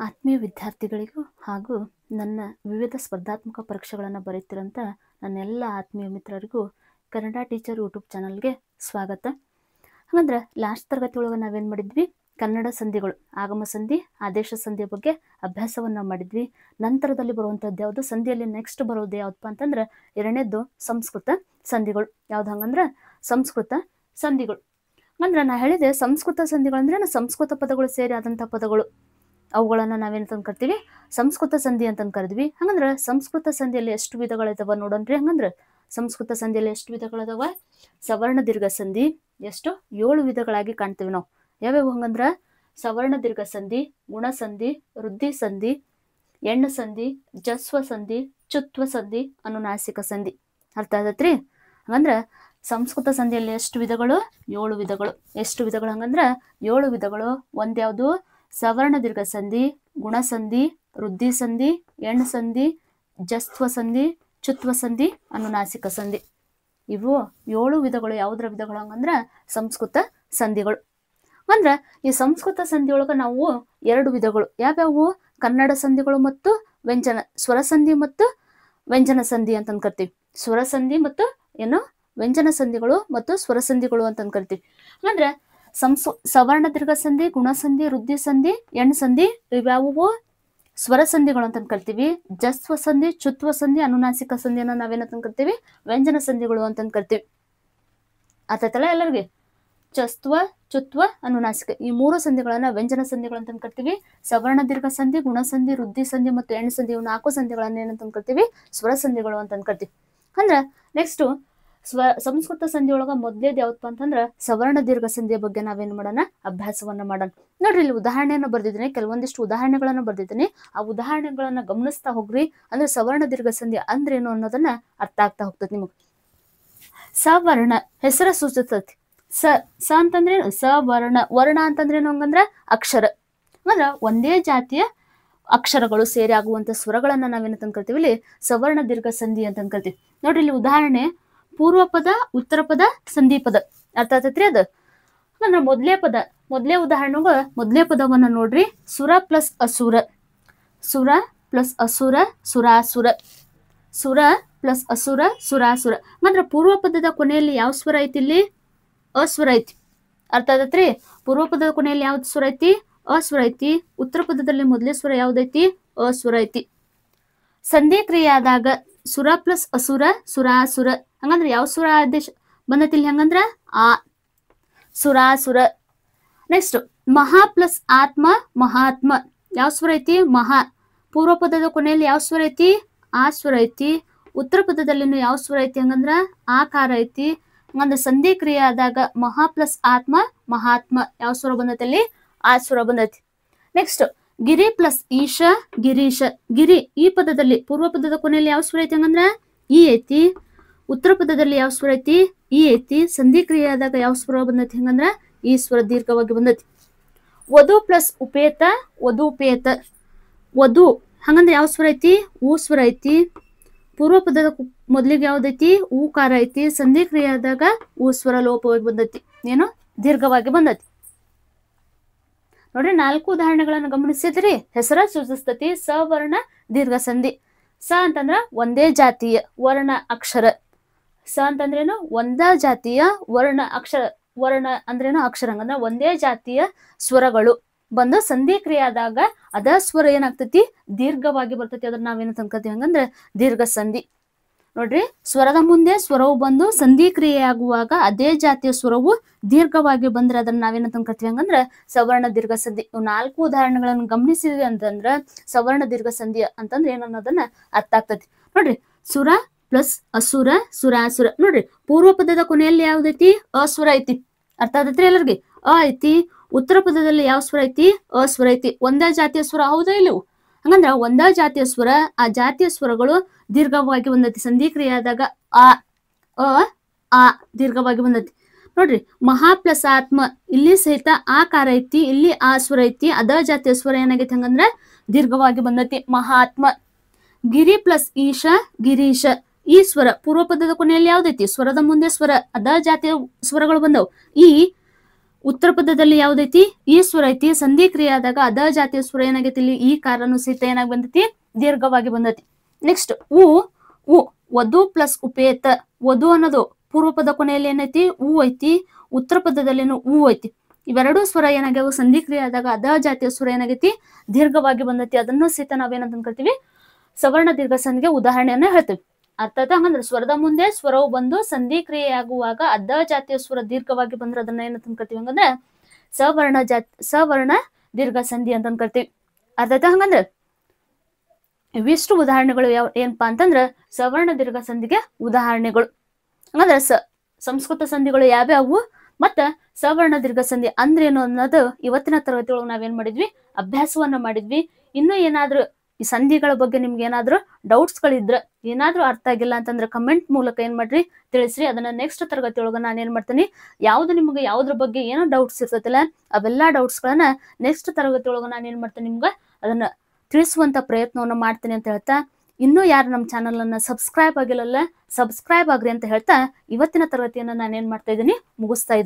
ಆತ್ಮೀಯ ವಿದ್ಯಾರ್ಥಿಗಳಿಗೂ ಹಾಗೂ ನನ್ನ ವಿವಿಧ ಸ್ಪರ್ಧಾತ್ಮಕ ಪರೀಕ್ಷೆಗಳನ್ನು ಬರೆಯುತ್ತಿರುವಂಥ ನನ್ನೆಲ್ಲ ಆತ್ಮೀಯ ಮಿತ್ರರಿಗೂ ಕನ್ನಡ ಟೀಚರ್ ಯೂಟ್ಯೂಬ್ ಚಾನಲ್ಗೆ ಸ್ವಾಗತ. ಹಾಗಂದ್ರೆ ಲಾಸ್ಟ್ ತರಗತಿ ಒಳಗೆ ನಾವೇನು ಮಾಡಿದ್ವಿ, ಕನ್ನಡ ಸಂಧಿಗಳು, ಆಗಮ ಸಂಧಿ, ಆದೇಶ ಸಂಧಿಯ ಬಗ್ಗೆ ಅಭ್ಯಾಸವನ್ನು ಮಾಡಿದ್ವಿ. ನಂತರದಲ್ಲಿ ಬರುವಂಥದ್ದು ಯಾವುದು, ಸಂಧಿಯಲ್ಲಿ ನೆಕ್ಸ್ಟ್ ಬರೋದು ಯಾವುದಪ್ಪ ಅಂತಂದ್ರೆ ಎರಡನೇದ್ದು ಸಂಸ್ಕೃತ ಸಂಧಿಗಳು. ಯಾವ್ದು ಹಂಗಂದ್ರೆ ಸಂಸ್ಕೃತ ಸಂಧಿಗಳು. ಅಂದ್ರೆ ನಾ ಹೇಳಿದೆ ಸಂಸ್ಕೃತ ಸಂಧಿಗಳು ಅಂದ್ರೆ ಸಂಸ್ಕೃತ ಪದಗಳು ಸೇರಿ ಆದಂಥ ಪದಗಳು, ಅವುಗಳನ್ನು ನಾವೇನಂತ ಕರಿತೀವಿ, ಸಂಸ್ಕೃತ ಸಂಧಿ ಅಂತ ಕರಿದ್ವಿ. ಹಂಗಂದ್ರೆ ಸಂಸ್ಕೃತ ಸಂಧಿಯಲ್ಲಿ ಎಷ್ಟು ವಿಧಗಳಿದಾವ ನೋಡೋಣ್ರಿ. ಹಂಗಂದ್ರೆ ಸಂಸ್ಕೃತ ಸಂಧಿಯಲ್ಲಿ ಎಷ್ಟು ವಿಧಗಳದಾವ, ಸವರ್ಣ ದೀರ್ಘ ಸಂಧಿ ಎಷ್ಟು 7 ವಿಧಗಳಾಗಿ ಕಾಣ್ತೀವಿ ನಾವು. ಯಾವ್ಯಾವ ಹಂಗಂದ್ರ ಸವರ್ಣ ದೀರ್ಘ ಸಂಧಿ, ಗುಣಸಂಧಿ, ವೃದ್ಧಿ ಸಂಧಿ, ಎಣ್ಣು ಸಂಧಿ, ಜಸ್ವ ಸಂಧಿ, ಚುತ್ವ ಸಂಧಿ, ಅನುನಾಸಿಕ ಸಂಧಿ. ಅರ್ಥ ಆಗತ್ರಿ? ಹಂಗಂದ್ರ ಸಂಸ್ಕೃತ ಸಂಧಿಯಲ್ಲಿ ಎಷ್ಟು ವಿಧಗಳು, 7 ವಿಧಗಳು. ಎಷ್ಟು ವಿಧಗಳು ಹಂಗಂದ್ರ 7 ವಿಧಗಳು. ಒಂದ್ಯಾವುದು ಸವರ್ಣ ದೀರ್ಘ ಸಂಧಿ, ಗುಣಸಂಧಿ, ವೃದ್ಧಿ ಸಂಧಿ, ಎಣ್ಣು ಸಂಧಿ, ಜಸ್ತ್ವ ಸಂಧಿ, ಚುತ್ವ ಸಂಧಿ, ಅನುನಾಸಿಕ ಸಂಧಿ. ಇವು 7 ವಿಧಗಳು. ಯಾವುದರ ವಿಧಗಳು ಹಂಗಂದ್ರ ಸಂಸ್ಕೃತ ಸಂಧಿಗಳು. ಅಂದ್ರ ಈ ಸಂಸ್ಕೃತ ಸಂಧಿಯೊಳಗ ನಾವು 2 ವಿಧಗಳು ಯಾವ್ಯಾವು, ಕನ್ನಡ ಸಂಧಿಗಳು ಮತ್ತು ವ್ಯಂಜನ, ಸ್ವರ ಸಂಧಿ ಮತ್ತು ವ್ಯಂಜನ ಸಂಧಿ ಅಂತ ಕರಿತೀವಿ. ಸ್ವರ ಸಂಧಿ ಮತ್ತು ಏನು ವ್ಯಂಜನ ಸಂಧಿಗಳು ಮತ್ತು ಸ್ವರ ಸಂಧಿಗಳು ಅಂತ ಕರಿತೀವಿ. ಅಂದ್ರೆ ಸವರ್ಣ ದೀರ್ಘ ಸಂಧಿ, ಗುಣಸಂಧಿ, ವೃದ್ಧಿ ಸಂಧಿ, ಎಣ್ಣು ಸಂಧಿ ಇವ್ಯಾವು ಸ್ವರ ಸಂಧಿಗಳು ಅಂತ ಕರಿತೀವಿ. ಜಸ್ವ ಸಂಧಿ, ಚುತ್ವ ಸಂಧಿ, ಅನುನಾಸಿಕ ಸಂಧಿಯನ್ನ ನಾವೇನಂತ ಕರಿತೀವಿ, ವ್ಯಂಜನ ಸಂಧಿಗಳು ಅಂತ ಕರಿತೀವಿ. ಆತೈತಲ್ಲ ಎಲ್ಲರಿಗೆ? ಚಸ್ತ್ವ, ಚುತ್ವ, ಅನುನಾಸಿಕ ಈ 3 ಸಂಧಿಗಳನ್ನ ವ್ಯಂಜನ ಸಂಧಿಗಳು ಅಂತ ಕರಿತೀವಿ. ಸವರ್ಣ ದೀರ್ಘ ಸಂಧಿ, ಗುಣಸಂಧಿ, ವೃದ್ಧಿ ಸಂಧಿ ಮತ್ತು ಎಣ್ಣು ಸಂಧಿ ಇವು 4 ಸಂಧಿಗಳನ್ನ ಏನಂತ ಕರಿತೀವಿ, ಸ್ವರ ಸಂಧಿಗಳು ಅಂತ ಕರಿತೀವಿ. ಅಂದ್ರ ನೆಕ್ಸ್ಟ್ ಸಂಸ್ಕೃತ ಸಂಧಿಯೊಳಗ ಮೊದ್ಲೇದ್ ಯಾವತ್ತಪ್ಪ ಅಂತಂದ್ರ ಸವರ್ಣ ದೀರ್ಘ ಸಂಧಿಯ ಬಗ್ಗೆ ನಾವೇನ್ ಮಾಡೋಣ, ಅಭ್ಯಾಸವನ್ನ ಮಾಡೋಣ. ನೋಡ್ರಿ, ಇಲ್ಲಿ ಉದಾಹರಣೆಯನ್ನು ಬರ್ದಿದ್ದೀನಿ, ಕೆಲವೊಂದಿಷ್ಟು ಉದಾಹರಣೆಗಳನ್ನ ಬರ್ದಿದ್ದೀನಿ. ಆ ಉದಾಹರಣೆಗಳನ್ನ ಗಮನಿಸ್ತಾ ಹೋಗ್ರಿ. ಅಂದ್ರೆ ಸವರ್ಣ ದೀರ್ಘ ಸಂಧಿ ಅಂದ್ರೇನು ಅನ್ನೋದನ್ನ ಅರ್ಥ ಆಗ್ತಾ ಹೋಗ್ತದೆ ನಿಮಗೆ. ಸವರ್ಣ ಹೆಸರ ಸೂಚಿಸ್ತತಿ. ಸ ಅಂತಂದ್ರೇನು, ಸವರ್ಣ. ವರ್ಣ ಅಂತಂದ್ರೇನು ಹಂಗಂದ್ರ ಅಕ್ಷರ. ಅಂದ್ರ ಒಂದೇ ಜಾತಿಯ ಅಕ್ಷರಗಳು ಸೇರಿ ಆಗುವಂತ ಸ್ವರಗಳನ್ನ ನಾವೇನಂತ ಕರಿತೀವಿ, ಇಲ್ಲಿ ಸವರ್ಣ ದೀರ್ಘ ಸಂಧಿ ಅಂತ ಕರಿತೀವಿ. ನೋಡ್ರಿ, ಇಲ್ಲಿ ಉದಾಹರಣೆ ಪೂರ್ವ ಪದ, ಉತ್ತರ ಪದ, ಸಂಧಿ ಪದ. ಅರ್ಥ ಆಗ್ತೈತ್ರಿ? ಅದು ಅಂದ್ರೆ ಮೊದಲೇ ಉದಾಹರಣೆಗ ಮೊದಲೇ ಪದವನ್ನ ನೋಡ್ರಿ. ಸುರ ಪ್ಲಸ್ ಅಸುರ, ಸುರ ಪ್ಲಸ್ ಅಸುರ, ಸುರಾಸುರ. ಸುರ ಪ್ಲಸ್ ಅಸುರ, ಸುರಾಸುರ. ಅಂದ್ರೆ ಪೂರ್ವ ಪದದ ಕೊನೆಯಲ್ಲಿ ಯಾವ ಸ್ವರ ಐತಿ, ಇಲ್ಲಿ ಅಸ್ವರ ಐತಿ. ಅರ್ಥ ಆಗತ್ರಿ? ಪೂರ್ವ ಪದದ ಕೊನೆಯಲ್ಲಿ ಯಾವ್ದು ಸ್ವರ ಐತಿ, ಅಸ್ವರ ಐತಿ. ಉತ್ತರ ಪದದಲ್ಲಿ ಮೊದಲೇ ಸ್ವರ ಯಾವ್ದೈತಿ, ಅಸ್ವರ ಐತಿ. ಸಂಧಿ ಕ್ರಿಯೆ ಆದಾಗ ಸುರ ಪ್ಲಸ್ ಅಸುರ, ಸುರಾಸುರ. ಹಂಗಂದ್ರೆ ಯಾವ ಸ್ವರ ಆದೇಶ ಬಂದೈತಿ ಇಲ್ಲಿ ಹಂಗಂದ್ರ ಆ, ಸುರಾಸುರ. ನೆಕ್ಸ್ಟ್ ಮಹಾ ಪ್ಲಸ್ ಆತ್ಮ, ಮಹಾತ್ಮ. ಯಾವ ಸ್ವರ ಐತಿ, ಮಹಾ. ಪೂರ್ವ ಪದದ ಕೊನೆಯಲ್ಲಿ ಯಾವ ಸ್ವರ ಐತಿ, ಆ ಸ್ವರ ಐತಿ. ಉತ್ತರ ಪದದಲ್ಲಿನೂ ಯಾವ ಸ್ವರ ಐತಿ ಹಂಗಂದ್ರ ಆಕಾರ ಐತಿ. ಹಂಗಂದ್ರೆ ಸಂಧಿ ಕ್ರಿಯೆ ಆದಾಗ ಮಹಾ ಪ್ಲಸ್ ಆತ್ಮ, ಮಹಾತ್ಮ. ಯಾವ ಸ್ವರ ಬಂದೈತಿ ಅಲ್ಲಿ, ಆ ಸ್ವರ ಬಂದೈತಿ. ನೆಕ್ಸ್ಟ್ ಗಿರಿ ಪ್ಲಸ್ ಈಶ, ಗಿರೀಶ. ಗಿರಿ ಈ ಪದದಲ್ಲಿ ಪೂರ್ವ ಪದದ ಕೊನೆಯಲ್ಲಿ ಯಾವ ಸ್ವರ ಐತಿ ಹಂಗಂದ್ರ ಈ ಐತಿ. ಉತ್ತರ ಪದದಲ್ಲಿ ಯಾವ ಸ್ವರ ಐತಿ, ಈ ಐತಿ. ಸಂಧಿ ಕ್ರಿಯೆ ಆದಾಗ ಯಾವ ಸ್ವರ ಬಂದೈತಿ ಹಂಗಂದ್ರ ಈ ಸ್ವರ ದೀರ್ಘವಾಗಿ ಬಂದೈತಿ. ವಧು ಪ್ಲಸ್ ಉಪೇತ, ವಧುಪೇತ. ವಧು ಹಂಗಂದ್ರೆ ಯಾವ ಸ್ವರ ಐತಿ, ಊ ಸ್ವರ ಐತಿ. ಪೂರ್ವ ಪದದ ಮೊದಲಿಗೆ ಯಾವ್ದೈತಿ, ಊಕಾರ ಐತಿ. ಸಂಧಿ ಕ್ರಿಯೆ ಆದಾಗ ಊ ಸ್ವರ ಲೋಪವಾಗಿ ಬಂದೈತಿ, ಏನು ದೀರ್ಘವಾಗಿ ಬಂದೈತಿ. ನೋಡ್ರಿ, 4 ಉದಾಹರಣೆಗಳನ್ನು ಗಮನಿಸಿದ್ರಿ. ಹೆಸರ ಸೂಚಿಸ್ತತಿ ಸವರ್ಣ ದೀರ್ಘ ಸಂಧಿ. ಸ ಅಂತಂದ್ರ ಒಂದೇ ಜಾತಿಯ ವರ್ಣ ಅಕ್ಷರ. ಸ ಅಂತಂದ್ರೇನು, ಒಂದೇ ಜಾತಿಯ ವರ್ಣ ಅಕ್ಷರ. ವರ್ಣ ಅಂದ್ರೇನು ಅಕ್ಷರ. ಹಂಗಂದ್ರ ಒಂದೇ ಜಾತಿಯ ಸ್ವರಗಳು ಬಂದು ಸಂಧಿ ಕ್ರಿಯೆ ಆದಾಗ ಅದ ಸ್ವರ ಏನಾಗ್ತತಿ, ದೀರ್ಘವಾಗಿ ಬರ್ತೈತಿ. ಅದ್ರ ನಾವೇನು ತಂಕತೀವಿ ಹಂಗಂದ್ರ ದೀರ್ಘ ಸಂಧಿ. ನೋಡ್ರಿ, ಸ್ವರದ ಮುಂದೆ ಸ್ವರವು ಬಂದು ಸಂಧಿ ಕ್ರಿಯೆ ಆಗುವಾಗ ಅದೇ ಜಾತಿಯ ಸ್ವರವು ದೀರ್ಘವಾಗಿ ಬಂದ್ರೆ ಅದನ್ನ ನಾವೇನ ತಂಕತೀವಿ ಹಂಗಂದ್ರ ಸವರ್ಣ ದೀರ್ಘ ಸಂಧಿ. 4 ಉದಾಹರಣೆಗಳನ್ನು ಗಮನಿಸಿದ್ವಿ ಅಂತಂದ್ರ ಸವರ್ಣ ದೀರ್ಘ ಸಂಧಿ ಅಂತಂದ್ರೆ ಏನನ್ನೋದನ್ನ ಅರ್ಥ ಆಗ್ತತಿ. ನೋಡ್ರಿ, ಸುರ ಪ್ಲಸ್ ಅಸುರ, ಸುರಾಸುರ. ನೋಡ್ರಿ, ಪೂರ್ವ ಪದದ ಕೊನೆಯಲ್ಲಿ ಯಾವ್ದೈತಿ, ಅಸ್ವರ ಐತಿ. ಅರ್ಥ ಆಗತ್ರಿ ಎಲ್ಲರಿಗೆ? ಅ ಐತಿ. ಉತ್ತರ ಪದದಲ್ಲಿ ಯಾವ ಸ್ವರ ಐತಿ, ಅಸ್ವರ ಐತಿ. ಒಂದೇ ಜಾತಿಯ ಸ್ವರ ಹೌದಾ ಇಲ್ಲವು? ಹಂಗಂದ್ರ ಒಂದೇ ಜಾತಿಯ ಸ್ವರ, ಆ ಜಾತಿಯ ಸ್ವರಗಳು ದೀರ್ಘವಾಗಿ ಬಂದೈತಿ. ಸಂಧಿ ಕ್ರಿಯೆ ಆದಾಗ ಆ, ಆ ದೀರ್ಘವಾಗಿ ಬಂದೈತಿ. ನೋಡ್ರಿ, ಮಹಾ ಪ್ಲಸ್ ಆತ್ಮ. ಇಲ್ಲಿ ಸಹಿತ ಆಕಾರ ಐತಿ, ಇಲ್ಲಿ ಆ ಸ್ವರ ಐತಿ. ಅದ ಜಾತಿಯ ಸ್ವರ ಏನಾಗೈತಿ ಹಂಗಂದ್ರ ದೀರ್ಘವಾಗಿ ಬಂದೈತಿ, ಮಹಾತ್ಮ. ಗಿರಿ ಪ್ಲಸ್ ಈಶ, ಗಿರೀಶ. ಈ ಸ್ವರ ಪೂರ್ವ ಪದದ ಕೊನೆಯಲ್ಲಿ ಯಾವ್ದೈತಿ, ಸ್ವರದ ಮುಂದೆ ಸ್ವರ, ಅದ ಜಾತಿಯ ಸ್ವರಗಳು ಬಂದವು. ಈ ಉತ್ತರ ಪದದಲ್ಲಿ ಯಾವ್ದೈತಿ ಈ ಸ್ವರ ಐತಿ, ಸಂಧಿ ಕ್ರಿಯೆ ಆದಾಗ ಅದ ಜಾತಿಯ ಸ್ವರ ಏನಾಗೈತಿ ಇಲ್ಲಿ ಈ ಕಾರನು ಸಹಿತ ಏನಾಗಿ ಬಂದೈತಿ ದೀರ್ಘವಾಗಿ ಬಂದೈತಿ. ನೆಕ್ಸ್ಟ್ ಉ ವಧು ಪ್ಲಸ್ ಉಪೇತ, ವಧು ಅನ್ನೋದು ಪೂರ್ವ ಪದ ಕೊನೆಯಲ್ಲಿ ಏನೈತಿ ಉ ಐತಿ, ಉತ್ತರ ಪದದಲ್ಲಿನೂ ಉ ಐತಿ. ಇವೆರಡೂ ಸ್ವರ ಏನಾಗ್ಯಾವ ಸಂಧಿ ಕ್ರಿಯೆ ಆದಾಗ ಅದ ಜಾತಿಯ ಸ್ವರ ಏನಾಗೈತಿ ದೀರ್ಘವಾಗಿ ಬಂದೈತಿ. ಅದನ್ನು ಸಹಿತ ನಾವೇನಂತ ಕರಿತೀವಿ ಸವರ್ಣ ದೀರ್ಘ ಸಂಧಿಗೆ ಉದಾಹರಣೆಯನ್ನ ಹೇಳ್ತೀವಿ. ಅರ್ಥ ಆಯ್ತಾ? ಹಂಗಂದ್ರೆ ಸ್ವರದ ಮುಂದೆ ಸ್ವರವು ಬಂದು ಸಂಧಿ ಕ್ರಿಯೆ ಆಗುವಾಗ ಅರ್ಧ ಜಾತಿಯ ಸ್ವರ ದೀರ್ಘವಾಗಿ ಬಂದ್ರೆ ಅದನ್ನ ಏನಂತ ಕರಿತೀವಿ ಹಂಗಂದ್ರೆ ಸವರ್ಣ ದೀರ್ಘ ಸಂಧಿ ಅಂತ ಕರಿತೀವಿ. ಅರ್ಥ ಆಯ್ತಾ? ಹಂಗಂದ್ರೆ ಇವಿಷ್ಟು ಉದಾಹರಣೆಗಳು ಏನಪ್ಪಾ ಅಂತಂದ್ರ ಸವರ್ಣ ದೀರ್ಘ ಸಂಧಿಗೆ ಉದಾಹರಣೆಗಳು. ಹಂಗಂದ್ರೆ ಸಂಸ್ಕೃತ ಸಂಧಿಗಳು ಯಾವ್ಯಾವು ಮತ್ತ ಸವರ್ಣ ದೀರ್ಘ ಸಂಧಿ ಅಂದ್ರೇನು ಅನ್ನೋದು ಇವತ್ತಿನ ತರಗತಿ ಒಳಗೆ ನಾವೇನ್ ಮಾಡಿದ್ವಿ ಅಭ್ಯಾಸವನ್ನ ಮಾಡಿದ್ವಿ. ಇನ್ನೂ ಏನಾದ್ರೂ ಈ ಸಂಧಿಗಳ ಬಗ್ಗೆ ನಿಮ್ಗೆ ಏನಾದ್ರೂ ಡೌಟ್ಸ್ ಗಳಿದ್ರ, ಏನಾದ್ರೂ ಅರ್ಥ ಆಗಿಲ್ಲ ಅಂತಂದ್ರೆ ಕಮೆಂಟ್ ಮೂಲಕ ಏನ್ ಮಾಡ್ರಿ ತಿಳಿಸ್ರಿ. ಅದನ್ನ ನೆಕ್ಸ್ಟ್ ತರಗತಿ ಒಳಗ ನಾನು ಏನ್ ಮಾಡ್ತೀನಿ ನಿಮ್ಗೆ ಯಾವ್ದ್ರ ಬಗ್ಗೆ ಏನೋ ಡೌಟ್ಸ್ ಇರ್ತೈತಿಲ್ಲ ಅವೆಲ್ಲಾ ಡೌಟ್ಸ್ ಗಳನ್ನ ನೆಕ್ಸ್ಟ್ ತರಗತಿ ಒಳಗ ನಾನು ಏನ್ ಮಾಡ್ತೀನಿ ನಿಮ್ಗೆ ಅದನ್ನ ತಿಳಿಸುವಂತ ಪ್ರಯತ್ನವನ್ನ ಮಾಡ್ತೀನಿ ಅಂತ ಹೇಳ್ತಾ, ಇನ್ನೂ ಯಾರು ನಮ್ಮ ಚಾನಲ್ ಅನ್ನ ಸಬ್ಸ್ಕ್ರೈಬ್ ಆಗಿಲ್ಲಲ್ಲ ಸಬ್ಸ್ಕ್ರೈಬ್ ಆಗ್ರಿ ಅಂತ ಹೇಳ್ತಾ ಇವತ್ತಿನ ತರಗತಿಯನ್ನ ನಾನು ಏನ್ ಮಾಡ್ತಾ ಇದ್ದೀನಿ ಮುಗಿಸ್ತಾ ಇದ್ದೀನಿ.